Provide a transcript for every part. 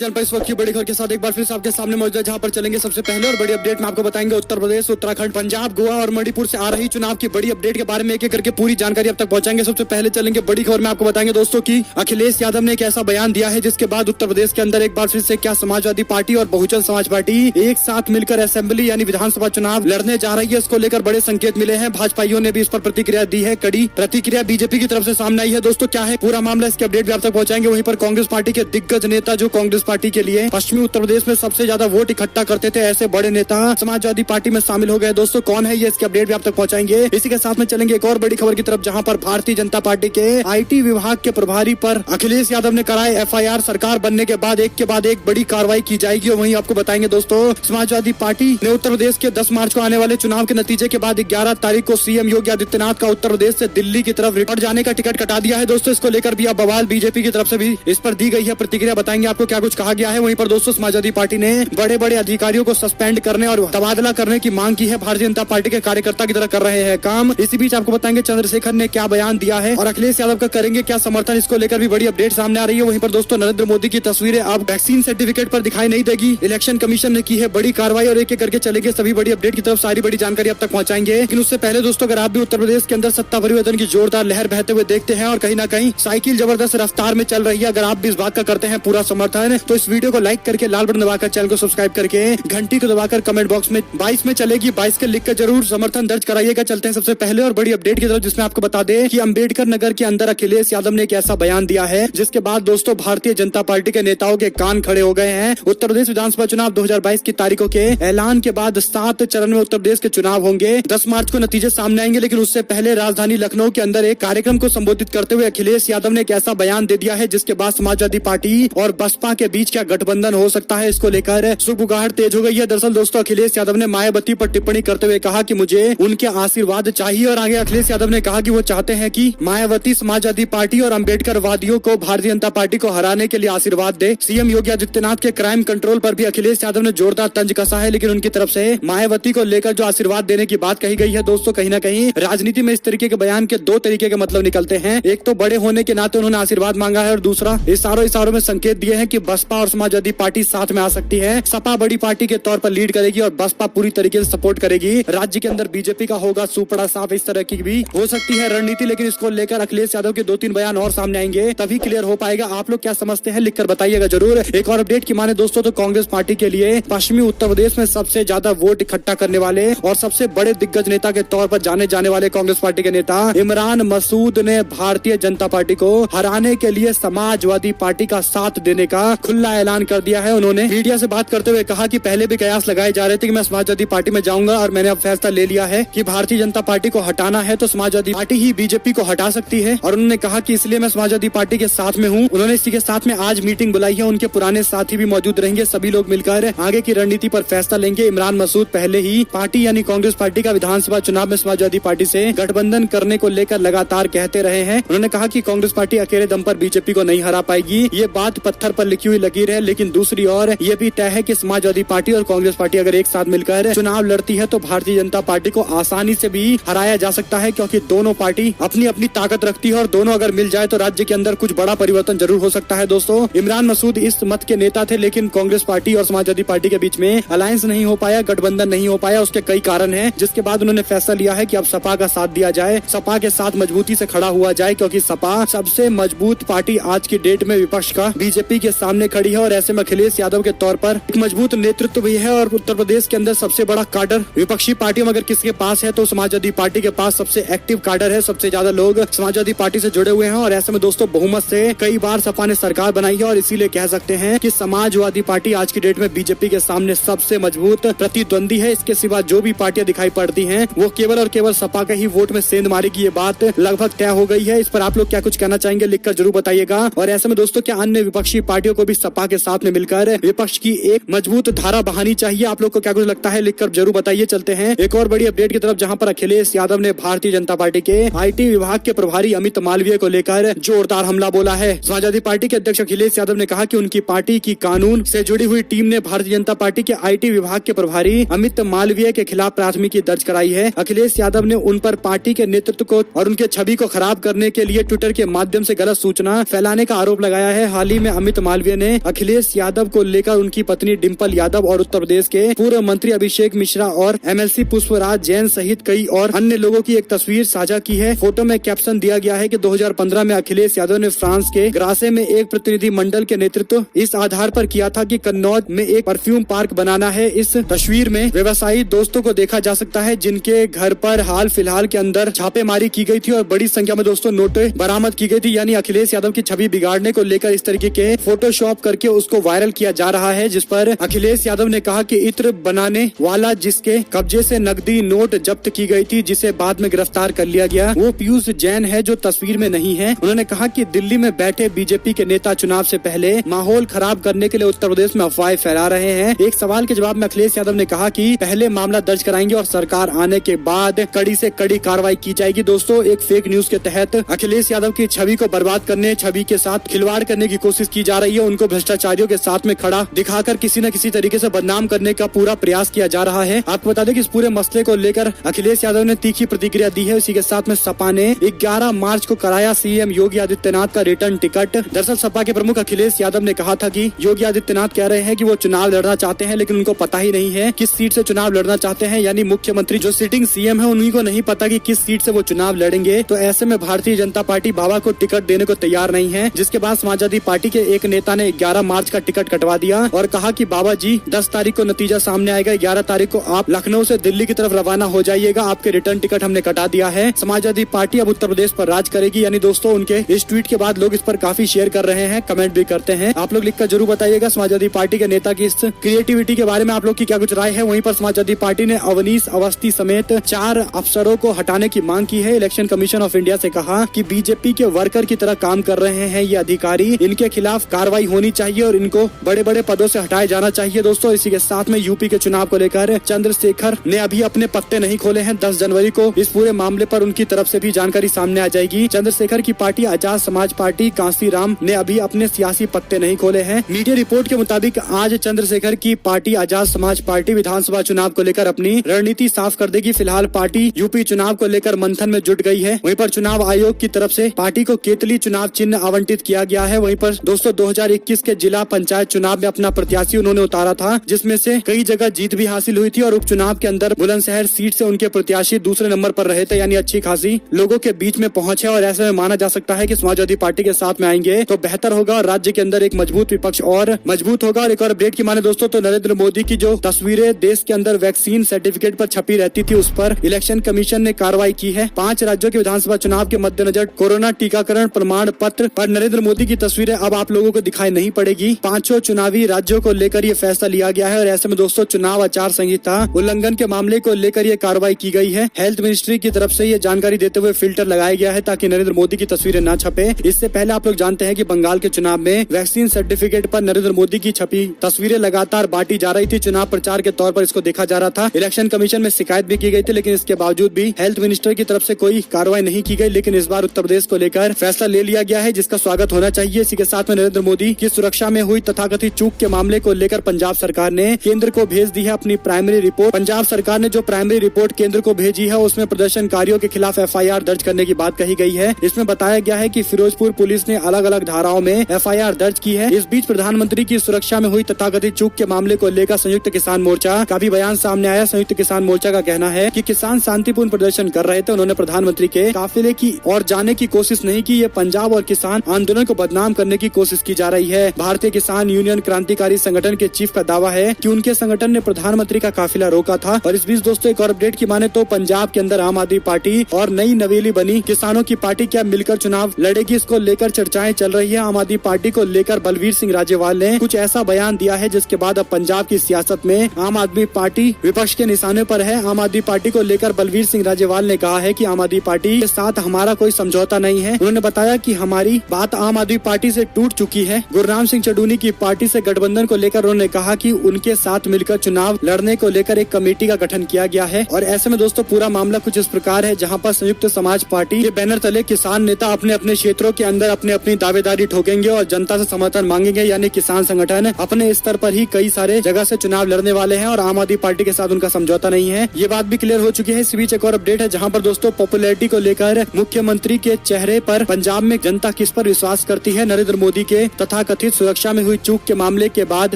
जनपद इस वक्त की बड़ी खबर के साथ एक बार फिर से आपके सामने मौजूद है, जहां पर चलेंगे सबसे पहले और बड़ी अपडेट में आपको बताएंगे उत्तर प्रदेश, उत्तराखंड, पंजाब, गोवा और मणिपुर से आ रही चुनाव की बड़ी अपडेट के बारे में एक एक करके पूरी जानकारी अब तक पहुंचाएंगे। सबसे पहले चलेंगे बड़ी खबर में आपको बताएंगे दोस्तों की अखिलेश यादव ने एक ऐसा बयान दिया है जिसके बाद उत्तर प्रदेश के अंदर एक बार फिर से क्या समाजवादी पार्टी और बहुजन समाज पार्टी एक साथ मिलकर असेंबली यानी विधानसभा चुनाव लड़ने जा रही है। इसको लेकर बड़े संकेत मिले हैं। भाजपाइयों ने भी इस पर प्रतिक्रिया दी है। कड़ी प्रतिक्रिया बीजेपी की तरफ से सामने आई है। दोस्तों क्या है पूरा मामला, इसके अपडेट भी आप तक पहुंचाएंगे। वहीं पर कांग्रेस पार्टी के दिग्गज नेता जो कांग्रेस पार्टी के लिए पश्चिमी उत्तर प्रदेश में सबसे ज्यादा वोट इकट्ठा करते थे, ऐसे बड़े नेता समाजवादी पार्टी में शामिल हो गए। दोस्तों कौन है ये, इसके अपडेट भी आप तक पहुंचाएंगे। इसी के साथ में चलेंगे एक और बड़ी खबर की तरफ, जहां पर भारतीय जनता पार्टी के आईटी विभाग के प्रभारी पर अखिलेश यादव ने कराए एफआईआर। सरकार बनने के बाद एक बड़ी कार्रवाई की जाएगी। और वहीं आपको बताएंगे दोस्तों समाजवादी पार्टी ने उत्तर प्रदेश के 10 मार्च को आने वाले चुनाव के नतीजे के बाद 11 तारीख को सीएम योगी आदित्यनाथ का उत्तर प्रदेश से दिल्ली की तरफ रिटर्न जाने का टिकट कटा दिया है। दोस्तों इसको लेकर भी अब बवाल बीजेपी की तरफ से भी इस पर दी गई है प्रतिक्रिया। बताएंगे आपको क्या कुछ कहा गया है। वहीं पर दोस्तों समाजवादी पार्टी ने बड़े बड़े अधिकारियों को सस्पेंड करने और तबादला करने की मांग की है। भारतीय जनता पार्टी के कार्यकर्ता की तरह कर रहे हैं काम। इसी बीच आपको बताएंगे चंद्रशेखर ने क्या बयान दिया है और अखिलेश यादव का करेंगे क्या समर्थन, इसको लेकर भी बड़ी अपडेट सामने आ रही है। वहीं पर दोस्तों नरेंद्र मोदी की तस्वीरें अब वैक्सीन सर्टिफिकेट पर दिखाई नहीं देगी। इलेक्शन कमीशन ने की है बड़ी कार्रवाई और एक एक करके चलेंगे सभी बड़ी अपडेट की तरफ सारी बड़ी जानकारी अब तक पहुंचाएंगे। लेकिन उससे पहले दोस्तों अगर आप भी उत्तर प्रदेश के अंदर सत्ता परिवर्तन की जोरदार लहर बहते हुए देखते हैं और कहीं ना कहीं साइकिल जबरदस्त रफ्तार में चल रही है, अगर आप भी इस बात का करते हैं पूरा समर्थन, तो इस वीडियो को लाइक करके लाल बटन दबाकर चैनल को सब्सक्राइब करके घंटी को दबाकर कमेंट बॉक्स में 22 में चलेगी 22 के लिख कर जरूर समर्थन दर्ज कराइएगा। चलते हैं सबसे पहले और बड़ी अपडेट की तरफ, जिसमें आपको बता दें कि अंबेडकर नगर के अंदर अखिलेश यादव ने एक ऐसा बयान दिया है जिसके बाद दोस्तों भारतीय जनता पार्टी के नेताओं के कान खड़े हो गए हैं। उत्तर प्रदेश विधानसभा चुनाव 2022 की तारीखों के ऐलान के बाद 7 चरण में उत्तर प्रदेश के चुनाव होंगे। 10 मार्च को नतीजे सामने आएंगे, लेकिन उससे पहले राजधानी लखनऊ के अंदर एक कार्यक्रम को संबोधित करते हुए अखिलेश यादव ने एक ऐसा बयान दे दिया है जिसके बाद समाजवादी पार्टी और बसपा के बीच क्या गठबंधन हो सकता है, इसको लेकर सुगबुगाहट तेज हो गई है। दरअसल दोस्तों अखिलेश यादव ने मायावती पर टिप्पणी करते हुए कहा कि मुझे उनके आशीर्वाद चाहिए और आगे अखिलेश यादव ने कहा कि वो चाहते हैं कि मायावती समाजवादी पार्टी और अम्बेडकर वादियों को भारतीय जनता पार्टी को हराने के लिए आशीर्वाद दे। सीएम योगी आदित्यनाथ के क्राइम कंट्रोल पर भी अखिलेश यादव ने जोरदार तंज कसा है, लेकिन उनकी तरफ से मायावती को लेकर जो आशीर्वाद देने की बात कही गई है दोस्तों, कहीं ना कहीं राजनीति में इस तरीके के बयान के 2 तरीके के मतलब निकलते हैं। एक तो बड़े होने के नाते उन्होंने आशीर्वाद मांगा है और दूसरा इशारों में संकेत दिए हैं कि बसपा और समाजवादी पार्टी साथ में आ सकती है। सपा बड़ी पार्टी के तौर पर लीड करेगी और बसपा पूरी तरीके से सपोर्ट करेगी। राज्य के अंदर बीजेपी का होगा सुपड़ा साफ, इस तरह की भी हो सकती है रणनीति। लेकिन इसको लेकर अखिलेश यादव के 2-3 बयान और सामने आएंगे, तभी क्लियर हो पाएगा। आप लोग क्या समझते हैं लिखकर बताइएगा जरूर। एक और अपडेट की माने दोस्तों तो कांग्रेस पार्टी के लिए पश्चिमी उत्तर प्रदेश में सबसे ज्यादा वोट इकट्ठा करने वाले और सबसे बड़े दिग्गज नेता के तौर पर जाने जाने वाले कांग्रेस पार्टी के नेता इमरान मसूद ने भारतीय जनता पार्टी को हराने के लिए समाजवादी पार्टी का साथ देने का खुला ऐलान कर दिया है। उन्होंने मीडिया से बात करते हुए कहा कि पहले भी कयास लगाए जा रहे थे कि मैं समाजवादी पार्टी में जाऊंगा और मैंने अब फैसला ले लिया है कि भारतीय जनता पार्टी को हटाना है तो समाजवादी पार्टी ही बीजेपी को हटा सकती है। और उन्होंने कहा कि इसलिए मैं समाजवादी पार्टी के साथ में हूँ। उन्होंने इसी के साथ में आज मीटिंग बुलाई है, उनके पुराने साथी भी मौजूद रहेंगे। सभी लोग मिलकर आगे की रणनीति पर फैसला लेंगे। इमरान मसूद पहले ही पार्टी यानी कांग्रेस पार्टी का विधानसभा चुनाव में समाजवादी पार्टी से गठबंधन करने को लेकर लगातार कहते रहे हैं। उन्होंने कहा कि कांग्रेस पार्टी अकेले दम पर बीजेपी को नहीं हरा पाएगी, ये बात पत्थर पर लिखी हुई लकीर है। लेकिन दूसरी ओर ये भी तय है कि समाजवादी पार्टी और कांग्रेस पार्टी अगर एक साथ मिलकर चुनाव लड़ती है तो भारतीय जनता पार्टी को आसानी से भी हराया जा सकता है, क्योंकि दोनों पार्टी अपनी अपनी ताकत रखती है और दोनों अगर मिल जाए तो राज्य के अंदर कुछ बड़ा परिवर्तन जरूर हो सकता है। दोस्तों इमरान मसूद इस मत के नेता थे, लेकिन कांग्रेस पार्टी और समाजवादी पार्टी के बीच में अलायंस नहीं हो पाया, गठबंधन नहीं हो पाया। उसके कई कारण हैं, जिसके बाद उन्होंने फैसला लिया है कि अब सपा का साथ दिया जाए, सपा के साथ मजबूती से खड़ा हुआ जाए, क्योंकि सपा सबसे मजबूत पार्टी आज की डेट में विपक्ष का बीजेपी के सामने खड़ी है। और ऐसे में अखिलेश यादव के तौर पर एक मजबूत नेतृत्व भी है और उत्तर प्रदेश के अंदर सबसे बड़ा काडर विपक्षी पार्टियों में अगर किसके पास है तो समाजवादी पार्टी के पास सबसे एक्टिव काडर है। सबसे ज्यादा लोग समाजवादी पार्टी से जुड़े हुए हैं और ऐसे में दोस्तों बहुमत से कई बार सपा ने सरकार बनाई है और इसीलिए कह सकते हैं कि समाजवादी पार्टी आज की डेट में बीजेपी के सामने सबसे मजबूत प्रतिद्वंदी है। इसके सिवा जो भी पार्टियां दिखाई पड़ती हैं वो केवल और केवल सपा के ही वोट में सेंध मारेगी, ये बात लगभग तय हो गई है। इस पर आप लोग क्या कुछ कहना चाहेंगे लिखकर जरूर बताइएगा। और ऐसे में दोस्तों क्या अन्य विपक्षी पार्टियों को भी सपा के साथ में मिलकर विपक्ष की एक मजबूत धारा बहानी चाहिए? आप लोग को क्या कुछ लगता है लिखकर जरूर बताइए। चलते हैं एक और बड़ी अपडेट की तरफ, जहां पर अखिलेश यादव ने भारतीय जनता पार्टी के आईटी विभाग के प्रभारी अमित मालवीय को लेकर जोरदार हमला बोला है। समाजवादी पार्टी के अध्यक्ष अखिलेश यादव ने कहा कि उनकी पार्टी की कानून से जुड़ी हुई टीम ने भारतीय जनता पार्टी के आईटी विभाग के प्रभारी अमित मालवीय के खिलाफ प्राथमिकी दर्ज कराई है। अखिलेश यादव ने उन पर पार्टी के नेतृत्व को और उनके छवि को खराब करने के लिए ट्विटर के माध्यम से गलत सूचना फैलाने का आरोप लगाया है। हाल ही में अमित मालवीय ने में अखिलेश यादव को लेकर उनकी पत्नी डिम्पल यादव और उत्तर प्रदेश के पूर्व मंत्री अभिषेक मिश्रा और MLC पुष्पराज जैन सहित कई और अन्य लोगों की एक तस्वीर साझा की है। फोटो में कैप्शन दिया गया है कि 2015 में अखिलेश यादव ने फ्रांस के ग्रासे में एक प्रतिनिधि मंडल के नेतृत्व इस आधार पर किया था कि कन्नौज में एक परफ्यूम पार्क बनाना है। इस तस्वीर में व्यवसायी दोस्तों को देखा जा सकता है जिनके घर पर हाल फिलहाल के अंदर छापेमारी की गई थी और बड़ी संख्या में दोस्तों नोट बरामद की गई थी। यानी अखिलेश यादव की छवि बिगाड़ने को लेकर इस तरीके के फोटोशॉप करके उसको वायरल किया जा रहा है, जिस पर अखिलेश यादव ने कहा कि इत्र बनाने वाला जिसके कब्जे से नकदी नोट जब्त की गई थी, जिसे बाद में गिरफ्तार कर लिया गया, वो पीयूष जैन है जो तस्वीर में नहीं है। उन्होंने कहा कि दिल्ली में बैठे बीजेपी के नेता चुनाव से पहले माहौल खराब करने के लिए उत्तर प्रदेश में अफवाहें फैला रहे हैं। एक सवाल के जवाब में अखिलेश यादव ने कहा कि पहले मामला दर्ज कराएंगे और सरकार आने के बाद कड़ी से कड़ी कार्रवाई की जाएगी। दोस्तों, एक फेक न्यूज के तहत अखिलेश यादव की छवि को बर्बाद करने, छवि के साथ खिलवाड़ करने की कोशिश की जा रही है। उनको भ्रष्टाचारियों के साथ में खड़ा दिखाकर किसी न किसी तरीके से बदनाम करने का पूरा प्रयास किया जा रहा है। आपको बता दें कि इस पूरे मसले को लेकर अखिलेश यादव ने तीखी प्रतिक्रिया दी है। इसी के साथ में सपा ने 11 मार्च को कराया सीएम योगी आदित्यनाथ का रिटर्न टिकट। दरअसल सपा के प्रमुख अखिलेश यादव ने कहा था कि योगी आदित्यनाथ कह रहे हैं कि वो चुनाव लड़ना चाहते हैं, लेकिन उनको पता ही नहीं है किस सीट से चुनाव लड़ना चाहते हैं। यानी मुख्यमंत्री जो सिटिंग सीएम है उन्हीं को नहीं पता कि किस सीट से वो चुनाव लड़ेंगे। तो ऐसे में भारतीय जनता पार्टी बाबा को टिकट देने को तैयार नहीं है, जिसके बाद समाजवादी पार्टी के एक नेता ने 11 मार्च का टिकट कटवा दिया और कहा कि बाबा जी 10 तारीख को नतीजा सामने आएगा, 11 तारीख को आप लखनऊ से दिल्ली की तरफ रवाना हो जाइएगा, आपके रिटर्न टिकट हमने कटा दिया है। समाजवादी पार्टी अब उत्तर प्रदेश पर राज करेगी। यानी दोस्तों, उनके इस ट्वीट के बाद लोग इस पर काफी शेयर कर रहे हैं, कमेंट भी करते हैं। आप लोग लिखकर जरूर बताइएगा समाजवादी पार्टी के नेता की इस क्रिएटिविटी के बारे में आप लोग की क्या कुछ राय है। वहीं पर समाजवादी पार्टी ने अवनीश अवस्थी समेत 4 अफसरों को हटाने की मांग की है। इलेक्शन कमीशन ऑफ इंडिया से कहा कि बीजेपी के वर्कर की तरह काम कर रहे हैं ये अधिकारी, इनके खिलाफ कार्रवाई होनी चाहिए और इनको बड़े बड़े पदों से हटाया जाना चाहिए। दोस्तों, इसी के साथ में यूपी के चुनाव को लेकर चंद्रशेखर ने अभी अपने पत्ते नहीं खोले हैं। 10 जनवरी को इस पूरे मामले पर उनकी तरफ से भी जानकारी सामने आ जाएगी। चंद्रशेखर की पार्टी आजाद समाज पार्टी कांसीराम ने अभी अपने सियासी पत्ते नहीं खोले हैं। मीडिया रिपोर्ट के मुताबिक आज चंद्रशेखर की पार्टी आजाद समाज पार्टी विधानसभा चुनाव को लेकर अपनी रणनीति साफ कर देगी। फिलहाल पार्टी यूपी चुनाव को लेकर मंथन में जुट गई है। वहीं पर चुनाव आयोग की तरफ से पार्टी को केतली चुनाव चिन्ह आवंटित किया गया है। वहीं पर दोस्तों 2021 के जिला पंचायत चुनाव में अपना प्रत्याशी उन्होंने उतारा था, जिसमें से कई जगह जीत भी हासिल हुई थी और उपचुनाव के अंदर बुलंदशहर सीट से उनके प्रत्याशी दूसरे नंबर पर रहे थे। यानी अच्छी खासी लोगों के बीच में पहुंच है और ऐसे में माना जा सकता है कि समाजवादी पार्टी के साथ में आएंगे तो बेहतर होगा और राज्य के अंदर एक मजबूत विपक्ष और मजबूत होगा। और एक और अपडेट की माने दोस्तों तो नरेंद्र मोदी की जो तस्वीरें देश के अंदर वैक्सीन सर्टिफिकेट पर छपी रहती थी, उस पर इलेक्शन कमीशन ने कार्रवाई की है। 5 राज्यों के विधानसभा चुनाव के मद्देनजर कोरोना टीकाकरण प्रमाण पत्र पर नरेंद्र मोदी की तस्वीरें अब आप लोगों को दिखाई नहीं पड़ेगी। 5 चुनावी राज्यों को लेकर ये फैसला लिया गया है और ऐसे में दोस्तों चुनाव आचार संहिता उल्लंघन के मामले को लेकर ये कार्रवाई की गई है। हेल्थ मिनिस्ट्री की तरफ से ये जानकारी देते हुए फिल्टर लगाया गया है ताकि नरेंद्र मोदी की तस्वीरें न छपे। इससे पहले आप लोग जानते हैं कि बंगाल के चुनाव में वैक्सीन सर्टिफिकेट पर नरेंद्र मोदी की छपी तस्वीरें लगातार बांटी जा रही थी। चुनाव प्रचार के तौर पर इसको देखा जा रहा था। इलेक्शन कमीशन में शिकायत भी की गई थी, लेकिन इसके बावजूद भी हेल्थ मिनिस्टर की तरफ से कोई कार्रवाई नहीं की गई। लेकिन इस बार उत्तर प्रदेश को लेकर फैसला ले लिया गया है, जिसका स्वागत होना चाहिए। इसी के साथ में नरेंद्र मोदी की सुरक्षा में हुई तथाकथित चूक के मामले को लेकर पंजाब सरकार ने केंद्र को भेज दी है अपनी प्राइमरी रिपोर्ट। पंजाब सरकार ने जो प्राइमरी रिपोर्ट केंद्र को भेजी है उसमें प्रदर्शनकारियों के खिलाफ FIR दर्ज करने की बात कही गई है। इसमें बताया गया है कि फिरोजपुर पुलिस ने अलग अलग धाराओं में FIR दर्ज की है। इस बीच प्रधानमंत्री की सुरक्षा में हुई तथाकथित चूक के मामले को लेकर संयुक्त किसान मोर्चा का भी बयान सामने आया। संयुक्त किसान मोर्चा का कहना है कि किसान शांतिपूर्ण प्रदर्शन कर रहे थे, उन्होंने प्रधानमंत्री के काफिले की और जाने की कोशिश नहीं की। ये पंजाब और किसान आंदोलन को बदनाम करने की कोशिश की जा रही है। भारतीय किसान यूनियन क्रांतिकारी संगठन के चीफ का दावा है कि उनके संगठन ने प्रधानमंत्री का काफिला रोका था। और इस बीच दोस्तों एक और अपडेट की माने तो पंजाब के अंदर आम आदमी पार्टी और नई नवेली बनी किसानों की पार्टी क्या मिलकर चुनाव लड़ेगी, इसको लेकर चर्चाएं चल रही है। आम आदमी पार्टी को लेकर बलवीर सिंह राजेवाल ने कुछ ऐसा बयान दिया है जिसके बाद अब पंजाब की सियासत में आम आदमी पार्टी विपक्ष के निशाने पर है। आम आदमी पार्टी को लेकर बलवीर सिंह राजेवाल ने कहा है कि आम आदमी पार्टी के साथ हमारा कोई समझौता नहीं है। उन्होंने बताया कि हमारी बात आम आदमी पार्टी से टूट चुकी है। गुरनाम सिंह चडूनी की पार्टी से गठबंधन को लेकर उन्होंने कहा कि उनके साथ मिलकर चुनाव लड़ने को लेकर एक कमेटी का गठन किया गया है। और ऐसे में दोस्तों पूरा मामला कुछ इस प्रकार है, जहां पर संयुक्त समाज पार्टी के बैनर तले किसान नेता अपने अपने क्षेत्रों के अंदर अपने अपनी दावेदारी ठोकेंगे और जनता से समर्थन मांगेंगे। यानी किसान संगठन अपने स्तर पर ही कई सारे जगह से चुनाव लड़ने वाले हैं और आम आदमी पार्टी के साथ उनका समझौता नहीं है। ये बात भी क्लियर हो चुकी है। इस बीच एक और अपडेट है जहां पर दोस्तों पॉपुलैरिटी को लेकर मुख्यमंत्री के चेहरे पर पंजाब में जनता किस पर विश्वास करती है, नरेंद्र मोदी के तथा कथित सुरक्षा में हुई चूक के मामले के बाद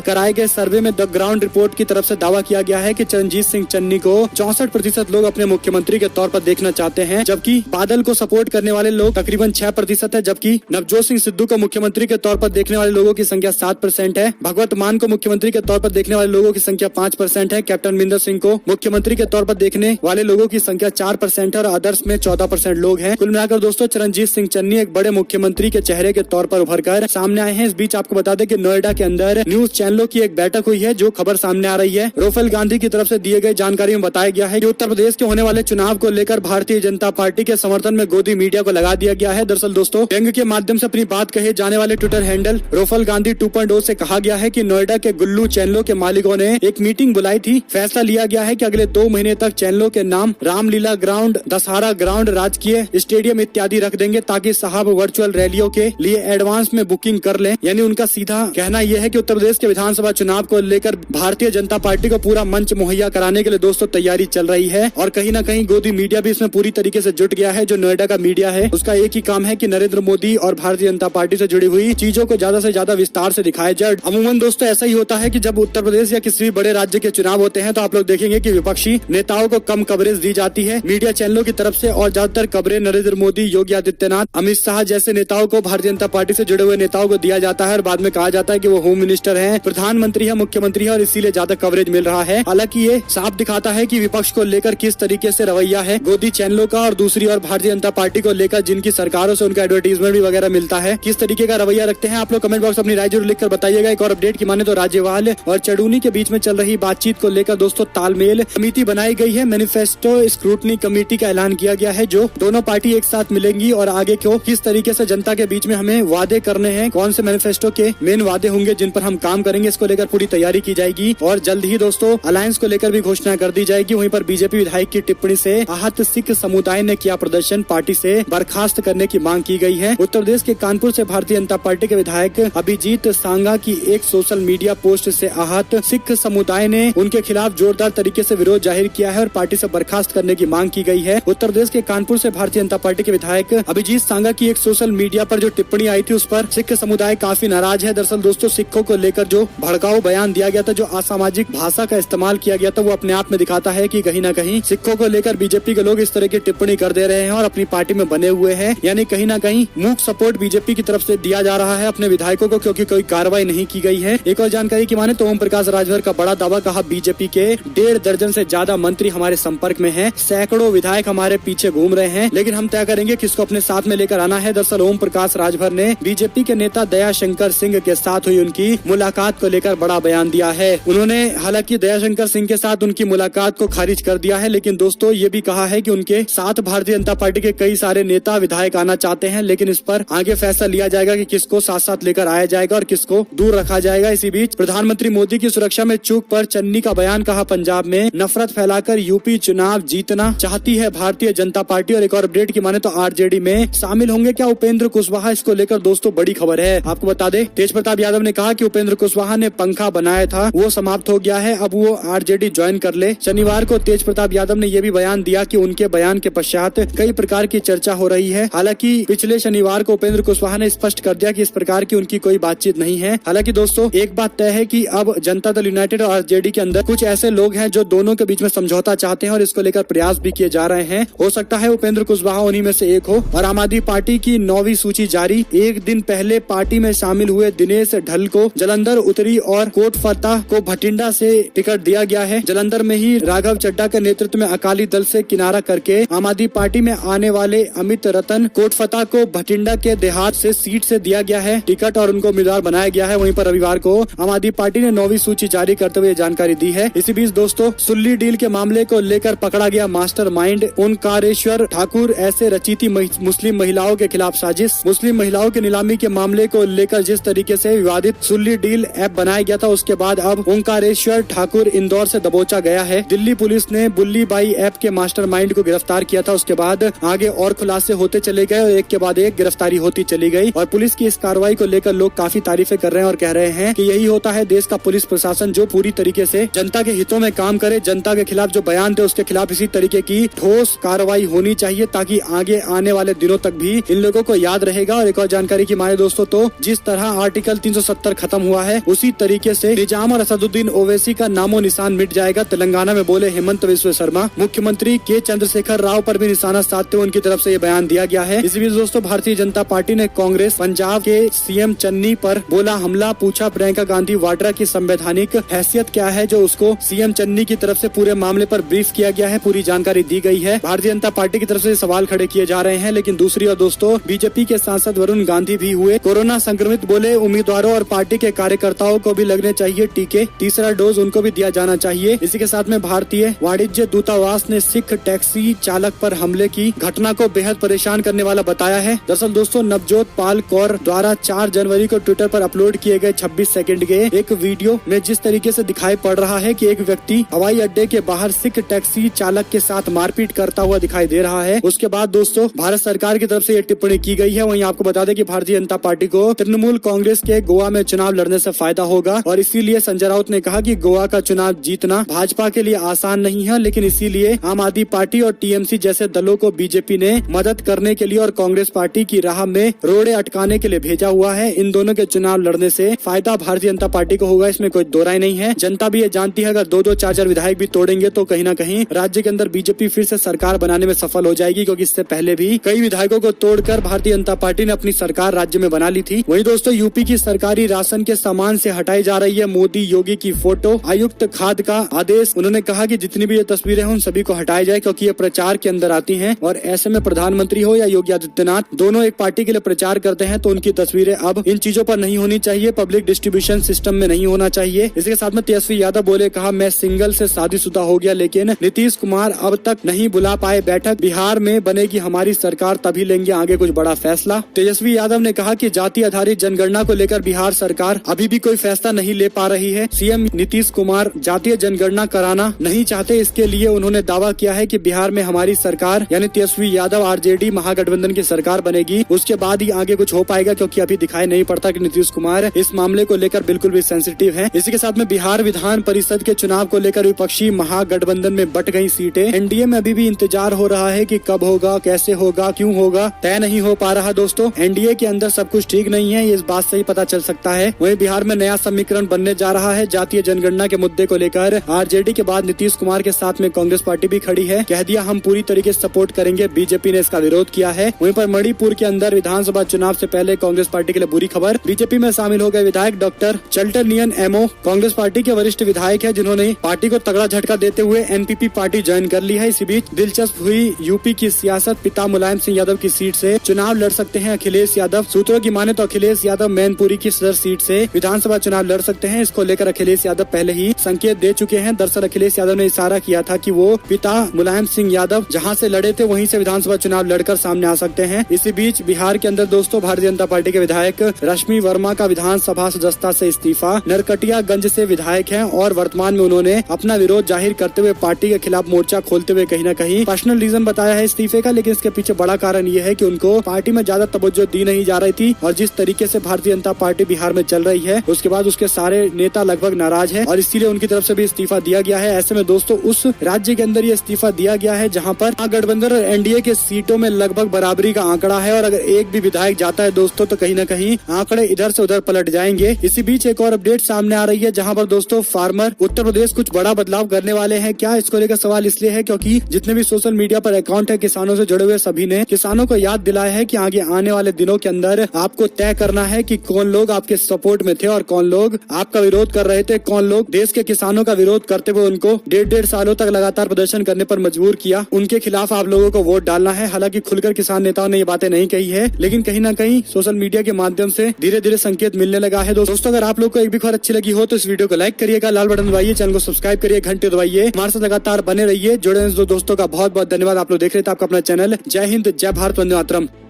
कराए गए सर्वे में द ग्राउंड रिपोर्ट की तरफ से दावा किया गया है कि चरणजीत सिंह चन्नी को 64% लोग अपने मुख्यमंत्री के तौर पर देखना चाहते हैं, जबकि बादल को सपोर्ट करने वाले लोग तकरीबन 6% है, जबकि नवजोत सिंह सिद्धू को मुख्यमंत्री के तौर पर देखने वाले लोगों की संख्या 7% है, भगवत मान को मुख्यमंत्री के तौर पर देखने वाले लोगों की संख्या 5% है, कैप्टन अमरिंदर सिंह को मुख्यमंत्री के तौर पर देखने वाले लोगों की संख्या 4% है और अदर्स में 14% लोग हैं। कुल मिलाकर दोस्तों चरणजीत सिंह चन्नी एक बड़े मुख्यमंत्री के चेहरे के तौर पर उभर कर सामने आए हैं। इस बीच आपको बता दें कि नोएडा के अंदर न्यूज चैनलों की एक बैठक हुई है, जो खबर सामने आ रही है। राहुल गांधी की तरफ से दिए गए जानकारी में बताया गया है कि उत्तर प्रदेश के होने वाले चुनाव को लेकर भारतीय जनता पार्टी के समर्थन में गोदी मीडिया को लगा दिया गया है। दरअसल दोस्तों व्यंग के माध्यम से अपनी बात कहे जाने वाले ट्विटर हैंडल राहुल गांधी 2.0 से कहा गया है कि नोएडा के गुल्लू चैनलों के मालिकों ने एक मीटिंग बुलाई थी। फैसला लिया गया है कि अगले 2 महीने तक चैनलों के नाम रामलीला ग्राउंड, दशहरा ग्राउंड, राजकीय स्टेडियम इत्यादि रख देंगे, ताकि साहब वर्चुअल रैलियों के लिए एडवांस में बुकिंग कर लें। यानी उनका सीधा कहना यह है कि उत्तर प्रदेश के विधानसभा चुनाव को लेकर भारतीय जनता पार्टी को पूरा मंच मुहैया कराने के लिए दोस्तों तैयारी चल रही है और कहीं न कहीं गोदी मीडिया भी इसमें पूरी तरीके से जुट गया है। जो नोएडा का मीडिया है उसका एक ही काम है कि नरेंद्र मोदी और भारतीय जनता पार्टी से जुड़ी हुई चीजों को ज्यादा से ज्यादा विस्तार से दिखाया जाए। अमूमन दोस्तों ऐसा ही होता है कि जब उत्तर प्रदेश या किसी भी बड़े राज्य के चुनाव होते हैं तो आप लोग देखेंगे कि विपक्षी नेताओं को कम कवरेज दी जाती है मीडिया चैनलों की तरफ से, और ज्यादातर खबरें नरेंद्र मोदी, योगी आदित्यनाथ, अमित शाह जैसे नेताओं को, भारतीय जनता पार्टी से जुड़े हुए नेताओं को दिया जाता है और बाद में कहा जाता है कि वो होम मिनिस्टर है, प्रधानमंत्री है, मुख्यमंत्री है और इसीलिए ज्यादा कवरेज मिल रहा है। हालांकि ये साफ दिखाता है कि विपक्ष को लेकर किस तरीके से रवैया है गोदी चैनलों का, और दूसरी ओर भारतीय जनता पार्टी को लेकर जिनकी सरकारों से उनका एडवर्टीजमेंट भी वगैरह मिलता है, किस तरीके का रवैया रखते हैं। आप लोग कमेंट बॉक्स अपनी राय जरूर लिखकर बताइएगा। एक और अपडेट की माने तो राज्यपाल और चढ़ूनी के बीच में चल रही बातचीत को लेकर दोस्तों तालमेल समिति बनाई गई है। मैनिफेस्टो स्क्रूटनी कमेटी का ऐलान किया गया है, जो दोनों पार्टी एक साथ मिलेंगी और आगे क्यों किस तरीके से जनता के बीच में हमें वादे करने हैं, कौन से मैनिफेस्टो के मेन वादे होंगे जिन पर हम काम करेंगे, इसको लेकर पूरी तैयारी की जाएगी। और जल्द ही दोस्तों अलायंस को लेकर भी घोषणा कर दी जाएगी। वहीं पर बीजेपी विधायक की टिप्पणी से आहत सिख समुदाय ने किया प्रदर्शन, पार्टी से बर्खास्त करने की मांग की गई है। उत्तर प्रदेश के कानपुर से भारतीय जनता पार्टी के विधायक अभिजीत सांगा की एक सोशल मीडिया पोस्ट से आहत सिख समुदाय ने उनके खिलाफ जोरदार तरीके से विरोध जाहिर किया है और पार्टी से बर्खास्त करने की मांग की गई है। उत्तर प्रदेश के कानपुर से भारतीय जनता पार्टी के विधायक अभिजीत सांगा की एक सोशल मीडिया पर जो टिप्पणी आई थी उस पर सिख समुदाय काफी नाराज है। दरअसल दोस्तों सिखों को लेकर जो भड़काऊ बयान दिया गया था, जो असामाजिक भाषा का इस्तेमाल किया गया था, वो अपने आप में दिखाता है कि कहीं न कहीं सिखों को लेकर बीजेपी के लोग इस तरह की टिप्पणी कर दे रहे हैं और अपनी पार्टी में बने हुए हैं। यानी कहीं न कहीं मूक सपोर्ट बीजेपी की तरफ से दिया जा रहा है अपने विधायकों को, क्योंकि कोई कार्रवाई नहीं की गई है। एक और जानकारी की माने तो ओम प्रकाश राजभर का बड़ा दावा, कहा बीजेपी के 1.5 दर्जन से ज्यादा मंत्री हमारे संपर्क में हैं, सैकड़ों विधायक हमारे पीछे घूम रहे हैं, लेकिन हम तय करेंगे किसको अपने साथ में लेकर आना है। दरअसल ओम प्रकाश राजभर ने बीजेपी के नेता दयाशंकर सिंह के साथ हुई उनकी मुलाकात को लेकर बड़ा बयान दिया है। उन्होंने हालांकि दयाशंकर सिंह के साथ उनकी मुलाकात को खारिज कर दिया है, लेकिन दोस्तों ये भी कहा है कि उनके साथ भारतीय जनता पार्टी के कई सारे नेता विधायक आना चाहते हैं, लेकिन इस पर आगे फैसला लिया जाएगा कि किसको साथ साथ लेकर आया जाएगा और किसको दूर रखा जाएगा। इसी बीच प्रधानमंत्री मोदी की सुरक्षा में चूक पर चन्नी का बयान, कहा पंजाब में नफरत फैलाकर यूपी चुनाव जीतना चाहती है भारतीय जनता पार्टी। और एक और अपडेट की माने तो आरजेडी में शामिल होंगे क्या उपेंद्र कुशवाहा, इसको लेकर दोस्तों बड़ी खबर है। आपको बता दें तेज प्रताप यादव ने कहा कि उपेंद्र कुशवाहा ने पंखा बनाया था, वो समाप्त हो गया है, अब वो आरजेडी ज्वाइन कर ले। शनिवार को तेज प्रताप यादव ने यह भी बयान दिया कि उनके बयान के पश्चात कई प्रकार की चर्चा हो रही है। हालांकि पिछले शनिवार को उपेंद्र कुशवाहा ने स्पष्ट कर दिया कि इस प्रकार की उनकी कोई बातचीत नहीं है। हालांकि दोस्तों एक बात तय है कि अब जनता दल यूनाइटेड और आरजेडी के अंदर कुछ ऐसे लोग हैं जो दोनों के बीच में समझौता चाहते हैं और इसको लेकर प्रयास भी किए जा रहे हैं। हो सकता है उपेंद्र कुशवाहा उन्हीं में से एक हो। और आम आदमी पार्टी की 9वीं सूची जारी, एक दिन पहले पार्टी में शामिल हुए दिनेश ढल को जलंधर उत्तरी और कोट फतेह को भटिंडा से टिकट दिया गया है। जलंधर में ही राघव चड्ढा के नेतृत्व में अकाली दल से किनारा करके आम आदमी पार्टी में आने वाले अमित रतन कोट फतेह को भटिंडा के देहात से सीट से दिया गया है टिकट और उनको उम्मीदवार बनाया गया है। वहीं पर रविवार को आम आदमी पार्टी ने 9वीं सूची जारी करते हुए जानकारी दी है। इसी बीच दोस्तों सुल्ली डील के मामले को लेकर पकड़ा गया मास्टरमाइंड ओंकारेश्वर ठाकुर, ऐसे रची थी मुस्लिम महिलाओं के खिलाफ साजिश। मुस्लिम महिलाओं की नीलामी के मामले को लेकर जिस तरीके से विवादित सुल्ली डील ऐप बनाया गया था, उसके बाद अब ओंकारेश्वर ठाकुर इंदौर से दबोचा गया है। दिल्ली पुलिस ने बुल्ली बाई ऐप के मास्टरमाइंड को गिरफ्तार किया था, उसके बाद आगे और खुलासे होते चले गए और एक के बाद एक गिरफ्तारी होती चली गई। और पुलिस की इस कार्रवाई को लेकर लोग काफी तारीफें कर रहे हैं और कह रहे हैं कि यही होता है देश का पुलिस प्रशासन, जो पूरी तरीके से जनता के हितों में काम करे, जनता के खिलाफ जो बयान दे उसके खिलाफ इसी तरीके की ठोस कार्रवाई होनी चाहिए, ताकि आगे आने वाले दिनों तक भी इन लोगों को याद रहेगा। और एक और जानकारी की माने दोस्तों तो जिस तरह आर्टिकल 370 खत्म हुआ है, उसी तरीके से निजाम और असदुद्दीन ओवैसी का नामो निशान मिट जाएगा। तेलंगाना में बोले हेमंत बिस्वा शर्मा। मुख्यमंत्री के चंद्रशेखर राव पर भी निशाना साधते हुए उनकी तरफ से ये बयान दिया गया है। इसी बीच दोस्तों भारतीय जनता पार्टी ने कांग्रेस पंजाब के सीएम चन्नी पर बोला हमला, पूछा प्रियंका गांधी वाड्रा की संवैधानिक हैसियत क्या है, जो उसको सीएम चन्नी की तरफ से पूरे मामले पर ब्रीफ किया गया है, पूरी जानकारी दी गई है। भारतीय जनता पार्टी की तरफ से सवाल खड़े किए जा रहे हैं, लेकिन दूसरी ओर दोस्तों बीजेपी के सांसद वरुण गांधी भी हुए कोरोना संक्रमित। बोले उम्मीदवारों और पार्टी के कार्यकर्ताओं को भी लगने चाहिए टीके, तीसरा डोज उनको भी दिया जाना चाहिए। इसी के साथ में भारतीय वाणिज्य दूतावास ने सिख टैक्सी चालक पर हमले की घटना को बेहद परेशान करने वाला बताया है। दरअसल दोस्तों नवजोत पाल कौर द्वारा 4 जनवरी को ट्विटर पर अपलोड किए गए 26 सेकंड के एक वीडियो में जिस तरीके से दिखाई पड़ रहा है कि एक व्यक्ति हवाई अड्डे के बाहर सिख टैक्सी चालक के साथ मारपीट करता हुआ दिखाई दे रहा है। उसके बाद दोस्तों भारत सरकार की तरफ से ये टिप्पणी की गई है। वहीं आपको बता दें कि भारतीय जनता पार्टी को तृणमूल कांग्रेस के गोवा में चुनाव लड़ने से फायदा होगा और इसीलिए संजय राउत ने कहा कि गोवा का चुनाव जीतना भाजपा के लिए आसान नहीं है, लेकिन इसीलिए आम आदमी पार्टी और टीएमसी जैसे दलों को बीजेपी ने मदद करने के लिए और कांग्रेस पार्टी की राह में रोड़े अटकाने के लिए भेजा हुआ है। इन दोनों के चुनाव लड़ने से फायदा भारतीय जनता पार्टी को होगा, इसमें कोई दो राय नहीं है। जनता भी ये जानती है अगर 2-2, 4-4 विधायक भी तोड़ेंगे तो कहीं न कहीं राज्य के अंदर बीजेपी फिर से सरकार बनाने में सफल हो जाएगी, क्योंकि इससे पहले भी कई विधायकों को तोड़कर भारतीय जनता पार्टी ने अपनी सरकार राज्य में बना ली थी। वहीं दोस्तों यूपी की सरकारी राशन के सामान से हटाई जा रही है मोदी योगी की फोटो। आयुक्त खाद्य का आदेश, उन्होंने कहा कि जितनी भी ये तस्वीरें हैं उन सभी को हटाया जाए, क्योंकि ये प्रचार के अंदर आती हैं और ऐसे में प्रधानमंत्री हो या योगी आदित्यनाथ दोनों एक पार्टी के लिए प्रचार करते हैं, तो उनकी तस्वीरें अब इन चीजों पर नहीं होनी चाहिए, पब्लिक डिस्ट्रीब्यूशन सिस्टम में नहीं होना चाहिए। इसके साथ में तेजस्वी यादव बोले, कहा मैं सिंगल से शादीशुदा हो गया, लेकिन नीतीश कुमार अब तक नहीं बुला पाए बैठक। बिहार में बनेगी हमारी सरकार, तभी लेंगे आगे कुछ बड़ा फैसला। तेजस्वी यादव ने कहा कि जाति आधारित जनगणना को लेकर बिहार सरकार अभी भी कोई फैसला नहीं ले पा रही है। सीएम नीतीश कुमार जातीय जनगणना कराना नहीं चाहते, इसके लिए उन्होंने दावा किया है कि बिहार में हमारी सरकार यानी तेजस्वी यादव आरजेडी महागठबंधन की सरकार बनेगी, उसके बाद ही आगे कुछ हो पाएगा, क्योंकि अभी दिखाई नहीं पड़ता कि नीतीश कुमार इस मामले को लेकर बिल्कुल भी सेंसिटिव है। इसी के साथ में बिहार विधान परिषद के चुनाव को लेकर विपक्षी महागठबंधन में बट गई सीटें। एनडीए में अभी भी इंतजार हो रहा है कि कब होगा, कैसे होगा, क्यों होगा, तय नहीं हो पा रहा। दोस्तों एनडीए के अंदर सब कुछ ठीक नहीं है, ये इस बात से ही पता चल सकता है। वहीं बिहार में नया समीकरण बनने जा रहा है जातीय जनगणना के मुद्दे को लेकर। आरजेडी के बाद नीतीश कुमार के साथ में कांग्रेस पार्टी भी खड़ी है, कह दिया हम पूरी तरीके से सपोर्ट करेंगे। बीजेपी ने इसका विरोध किया है। वहीं पर मणिपुर के अंदर विधानसभा चुनाव से पहले कांग्रेस पार्टी के लिए बुरी खबर, बीजेपी में शामिल हो गए विधायक डॉक्टर चल्टरनियन एमओ। कांग्रेस पार्टी के वरिष्ठ विधायक है जिन्होंने पार्टी को तगड़ा झटका देते हुए एनपीपी पार्टी ज्वाइन कर ली है। इसी बीच दिलचस्प हुई यूपी की सियासत, पिता मुलायम सिंह यादव की सीट से चुनाव लड़ सकते हैं अखिलेश यादव। सूत्रों की माने तो अखिलेश यादव मैनपुरी की सदर सीट से विधानसभा चुनाव लड़ सकते हैं। इसको लेकर अखिलेश यादव पहले ही संकेत दे चुके हैं। दरअसल अखिलेश यादव ने इशारा किया था कि वो पिता मुलायम सिंह यादव जहां से लड़े थे वहीं से विधानसभा चुनाव लड़कर सामने आ सकते हैं। इसी बीच बिहार के अंदर दोस्तों भारतीय जनता पार्टी के विधायक रश्मि वर्मा का विधानसभा सदस्यता से इस्तीफा। नरकटियागंज से विधायक हैं और वर्तमान में उन्होंने अपना विरोध जाहिर करते हुए पार्टी के खिलाफ मोर्चा खोलते हुए कहीं न कहीं पर्सनल रीजन बताया है इस्तीफे का, लेकिन इसके पीछे बड़ा कारण ये है कि उनको पार्टी में ज्यादा तवज्जो दी नहीं जा रही थी और जिस तरीके से भारतीय जनता पार्टी बिहार में चल रही है उसके बाद उसके सारे नेता लगभग नाराज है और इसीलिए उनकी तरफ से भी इस्तीफा दिया गया है। ऐसे में दोस्तों उस राज्य के अंदर ये इस्तीफा दिया गया है जहां पर गठबंधन और एनडीए के सीटों में लगभग बराबरी का आंकड़ा है और अगर एक भी विधायक जाता है दोस्तों तो कहीं न कहीं आंकड़े इधर से उधर पलट जाएंगे। इसी बीच एक और अपडेट सामने आ रही है जहां पर दोस्तों फार्मर उत्तर प्रदेश कुछ बड़ा बदलाव करने वाले हैं। क्या, इसको लेकर सवाल इसलिए है क्योंकि जितने भी सोशल मीडिया पर अकाउंट है किसानों से जुड़े हुए सभी ने किसानों को याद दिलाया है कि आगे आने वाले दिनों के अंदर आपको तय करना है कि कौन लोग आपके सपोर्ट में थे और कौन लोग आपका विरोध कर रहे थे, कौन लोग देश के किसानों का विरोध करते हुए उनको 1.5 सालों तक लगातार प्रदर्शन करने पर मजबूर किया, उनके खिलाफ आप लोगों को वोट डालना है। हालांकि खुलकर किसान नेताओं ने ये बातें नहीं कही है, लेकिन कहीं न कहीं सोशल मीडिया के माध्यम से धीरे धीरे संकेत मिलने लगा है। दोस्तों अगर आप लोग को एक भी खबर अच्छी लगी हो तो इस वीडियो को लाइक करिएगा, लाल बटन दबाइए, चैनल को सब्सक्राइब करिए, घंटे दबाइए, हमारे साथ लगातार बने रहिए, जुड़े दोस्तों का बहुत बहुत धन्यवाद। आप लोग देख रहे थे आपका अपना चैनल। जय हिंद, जय भारत, वंदे मातरम।